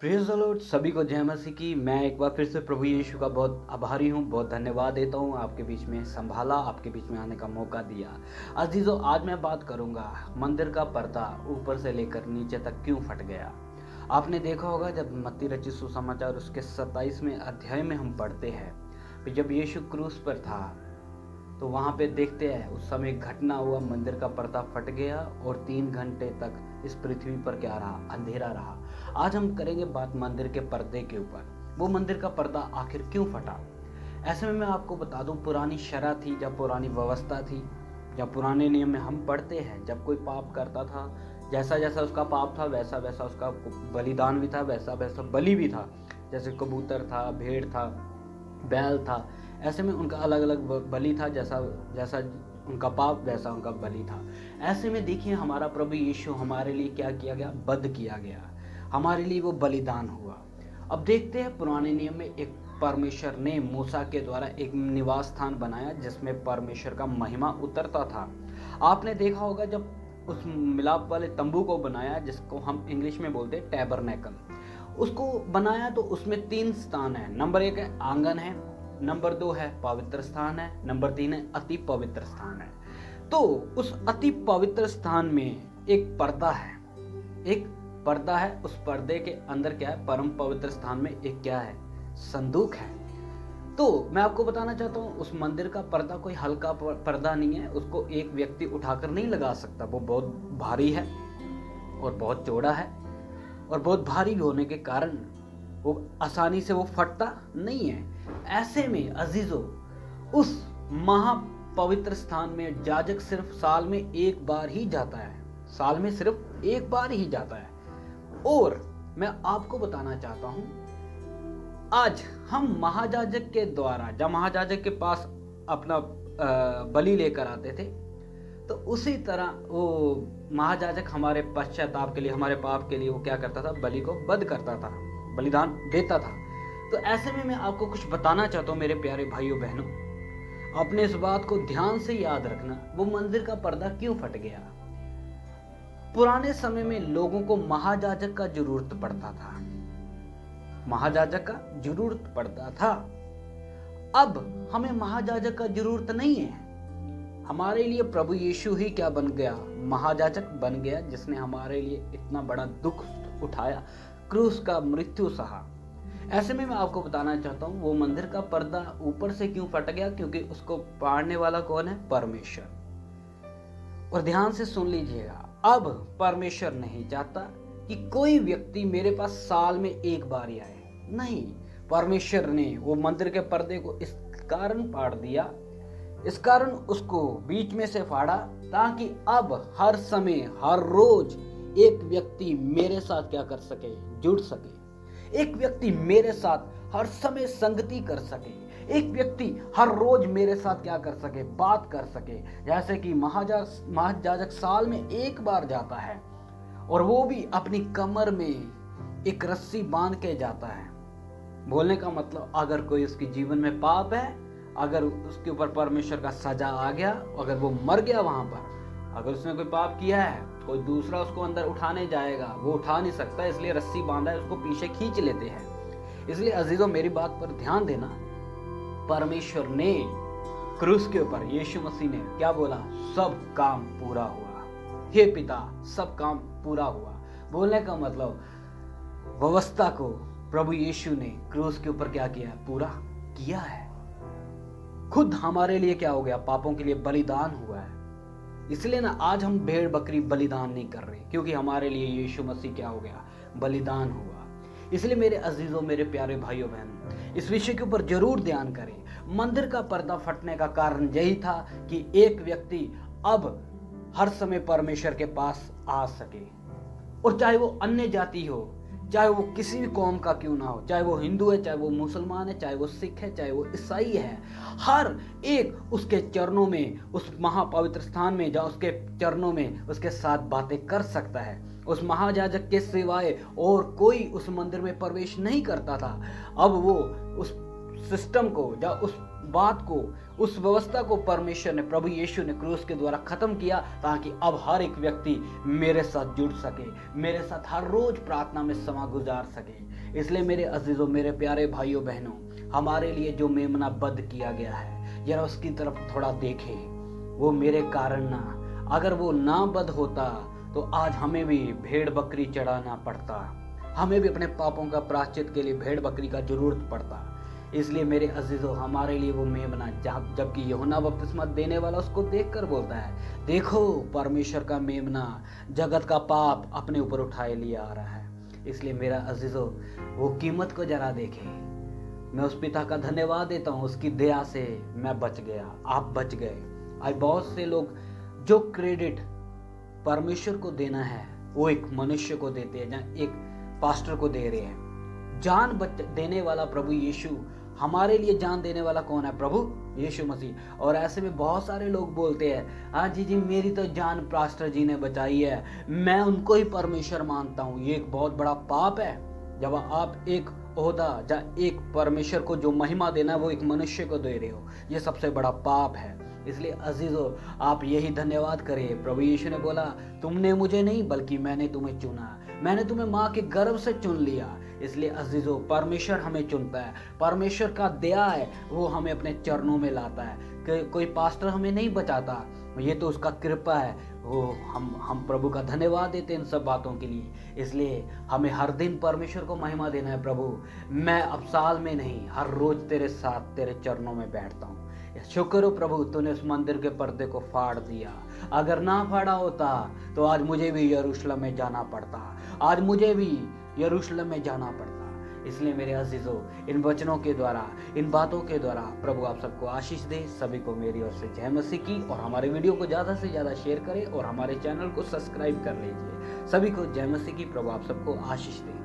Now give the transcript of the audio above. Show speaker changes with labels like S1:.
S1: Praise the Lord. सभी को जय मसीह की। मैं एक बार फिर से प्रभु यीशु का बहुत आभारी हूँ, बहुत धन्यवाद देता हूँ। आपके बीच में संभाला, आपके बीच में आने का मौका दिया। अजीज़ों, आज मैं बात करूँगा मंदिर का पर्दा ऊपर से लेकर नीचे तक क्यों फट गया। आपने देखा होगा जब मत्ती रचित सुसमाचार उसके 27वें अध्याय में हम पढ़ते हैं कि जब यीशु क्रूस पर था तो वहाँ पे देखते हैं उस समय एक घटना हुआ, मंदिर का पर्दा फट गया और 3 घंटे तक इस पृथ्वी पर क्या रहा, अंधेरा रहा। आज हम करेंगे बात मंदिर के पर्दे के ऊपर। वो मंदिर का पर्दा आखिर क्यों फटा। ऐसे में मैं आपको बता दूं, पुरानी शरह थी, जब पुरानी व्यवस्था थी, जब पुराने नियम में हम पढ़ते हैं, जब कोई पाप करता था, जैसा जैसा उसका पाप था वैसा वैसा उसका बलिदान भी था, वैसा वैसा बलि भी था। जैसे कबूतर था, भेड़ था, बैल था, ऐसे में उनका अलग अलग बलि था। जैसा जैसा उनका पाप वैसा उनका बलि था। ऐसे में देखिए हमारा प्रभु यीशु हमारे लिए क्या किया गया, वध किया गया, हमारे लिए वो बलिदान हुआ। अब देखते हैं पुराने नियम में एक परमेश्वर ने मूसा के द्वारा एक निवास स्थान बनाया जिसमें परमेश्वर का महिमा उतरता था। आपने देखा होगा जब उस मिलाप वाले तंबू को बनाया, जिसको हम इंग्लिश में बोलते हैं टैबरनेकल, उसको बनाया तो उसमें 3 स्थान है। नंबर 1 है आंगन है, नंबर 2 है पवित्र स्थान है, नंबर 3 है अति पवित्र स्थान है। तो उस अति पवित्र स्थान में एक पर्दा है, एक पर्दा है। उस पर्दे के अंदर क्या है, परम पवित्र स्थान में एक क्या है, संदूक है। तो मैं आपको बताना चाहता हूँ उस मंदिर का पर्दा कोई हल्का पर्दा नहीं है। उसको एक व्यक्ति उठाकर नहीं लगा सकता। वो बहुत भारी है और बहुत चौड़ा है, और बहुत भारी होने के कारण वो आसानी से वो फटता नहीं है। ऐसे में अजीजों, उस महापवित्र स्थान में जाजक सिर्फ साल में एक बार ही जाता है, साल में सिर्फ एक बार ही जाता है। और मैं आपको बताना चाहता हूं, आज हम महाजाजक के द्वारा, जब महाजाजक के पास अपना बलि लेकर आते थे, तो उसी तरह वो महाजाजक हमारे पश्चाताप के लिए, हमारे पाप के लिए वो क्या करता था, बलि को वध करता था, बलिदान देता था। तो ऐसे में मैं आपको कुछ बताना चाहता हूँ मेरे प्यारे भाइयों बहनों, अपने इस बात को ध्यान से याद रखना। वो मंदिर का पर्दा क्यों फट गया। पुराने समय में लोगों को महाजाजक का जरूरत पड़ता था, महाजाजक का जरूरत पड़ता था। अब हमें महाजाजक का जरूरत नहीं है। हमारे लिए प्रभु यीशु ही क्या बन गया, महाजाजक बन गया, जिसने हमारे लिए इतना बड़ा दुख उठाया, क्रूस का मृत्यु सहा। ऐसे में मैं आपको बताना चाहता हूँ वो मंदिर का पर्दा ऊपर से क्यों फट गया, क्योंकि उसको पाड़ने वाला कौन है, परमेश्वर। और ध्यान से सुन लीजिएगा, अब परमेश्वर नहीं चाहता कि कोई व्यक्ति मेरे पास साल में एक बार ही आए। नहीं, परमेश्वर ने वो मंदिर के पर्दे को इस कारण फाड़ दिया, इस कारण उसको बीच में से फाड़ा, ताकि अब हर समय हर रोज एक व्यक्ति मेरे साथ क्या कर सके, जुड़ सके। एक व्यक्ति मेरे साथ हर समय संगति कर सके। एक व्यक्ति हर रोज मेरे साथ क्या कर सके, बात कर सके। जैसे कि महाजाजक साल में एक बार जाता है, और वो भी अपनी कमर में एक रस्सी बांध के जाता है। बोलने का मतलब, अगर कोई उसके जीवन में पाप है, अगर उसके ऊपर परमेश्वर का सजा आ गया, अगर वो मर गया वहां पर, अगर उसने कोई पाप किया है, कोई दूसरा उसको अंदर उठाने जाएगा, वो उठा नहीं सकता, इसलिए रस्सी बांधा है, उसको पीछे खींच लेते हैं। इसलिए अजीजों, मेरी बात पर ध्यान देना। परमेश्वर ने क्रूस के ऊपर, यीशु मसीह ने क्या बोला, सब काम पूरा हुआ। हे पिता, सब काम पूरा हुआ। बोलने का मतलब, व्यवस्था को प्रभु यीशु ने क्रूस के ऊपर क्या किया, पूरा किया है। खुद हमारे लिए क्या हो गया, पापों के लिए बलिदान हुआ है। इसलिए ना आज हम भेड़ बकरी बलिदान नहीं कर रहे, क्योंकि हमारे लिए यीशु मसीह क्या हो गया, बलिदान हुआ। इसलिए मेरे अजीजों, मेरे प्यारे भाइयों बहनों, इस विषय के ऊपर जरूर ध्यान करें। मंदिर का पर्दा फटने का कारण यही था कि एक व्यक्ति अब हर समय परमेश्वर के पास आ सके। और चाहे वो अन्य जाति हो, चाहे वो किसी भी कौम का क्यों ना हो, चाहे वो हिंदू है, चाहे वो मुसलमान है, चाहे वो सिख है, चाहे वो ईसाई है, हर एक उसके चरणों में, उस महापवित्र स्थान में जा, उसके चरणों में उसके साथ बातें कर सकता है। उस महायाजक के सिवाय और कोई उस मंदिर में प्रवेश नहीं करता था। अब वो उस सिस्टम को, या उस बात को, उस व्यवस्था को परमेश्वर ने, प्रभु यीशु ने क्रूस के द्वारा खत्म किया, ताकि अब हर एक व्यक्ति मेरे साथ जुड़ सके, मेरे साथ हर रोज प्रार्थना में समय गुजार सके। इसलिए मेरे अजीजों, मेरे प्यारे भाइयों बहनों, हमारे लिए जो मेमना बद्ध किया गया है, जरा उसकी तरफ थोड़ा देखें। वो मेरे कारण ना, अगर वो ना बद्ध होता तो आज हमें भी भेड़ बकरी चढ़ाना पड़ता, हमें भी अपने पापों का प्रायश्चित के लिए भेड़ बकरी का जरूरत पड़ता। इसलिए मेरे अजीजों, हमारे लिए वो मेमना, जबकि यूहन्ना बपतिस्मा देने वाला उसको देखकर बोलता है, देखो परमेश्वर का मेमना जगत का पाप अपने ऊपर उठाए लिए आ रहा है। इसलिए मेरा अजीजों, वो कीमत को जरा देखें। मैं उस पिता का धन्यवाद देता हूँ, उसकी दया से मैं बच गया, आप बच गए। आज बहुत से लोग जो क्रेडिट परमेश्वर को देना है वो एक मनुष्य को देते हैं, जहाँ एक पास्टर को दे रहे हैं। जान देने वाला प्रभु यीशु, हमारे लिए जान देने वाला कौन है? प्रभु यीशु मसीह। और ऐसे में बहुत सारे लोग बोलते हैं, हाँ जी मेरी तो जान पास्टर जी ने बचाई है, मैं उनको ही परमेश्वर मानता हूँ। ये एक बहुत बड़ा पाप है। जब आप एक ओहदा या एक परमेश्वर को जो महिमा देना है वो एक मनुष्य को दे रहे हो, ये सबसे बड़ा पाप है। इसलिए अजीजों, आप यही धन्यवाद करें। प्रभु यीशु ने बोला, तुमने मुझे नहीं बल्कि मैंने तुम्हें चुना, मैंने तुम्हें माँ के गर्भ से चुन लिया। इसलिए अजीजों, परमेश्वर हमें चुनता है, परमेश्वर का दया है, वो हमें अपने चरणों में लाता है। कोई पास्टर हमें नहीं बचाता, ये तो उसका कृपा है। वो हम प्रभु का धन्यवाद देते हैं इन सब बातों के लिए। इसलिए हमें हर दिन परमेश्वर को महिमा देना है। प्रभु, मैं अब साल में नहीं, हर रोज तेरे साथ तेरे चरणों में बैठता हूँ। शुक्र हो प्रभु, तूने उस मंदिर के पर्दे को फाड़ दिया। अगर ना फाड़ा होता तो आज मुझे भी यरूशलेम में जाना पड़ता, आज मुझे भी यरूशलेम में जाना पड़ता। इसलिए मेरे अजीजों, इन वचनों के द्वारा, इन बातों के द्वारा प्रभु आप सबको आशीष दे। सभी को मेरी ओर से जय मसीह की। और हमारे वीडियो को ज़्यादा से ज़्यादा शेयर करें और हमारे चैनल को सब्सक्राइब कर लीजिए। सभी को जय मसीह की। प्रभु आप सबको आशीष दे।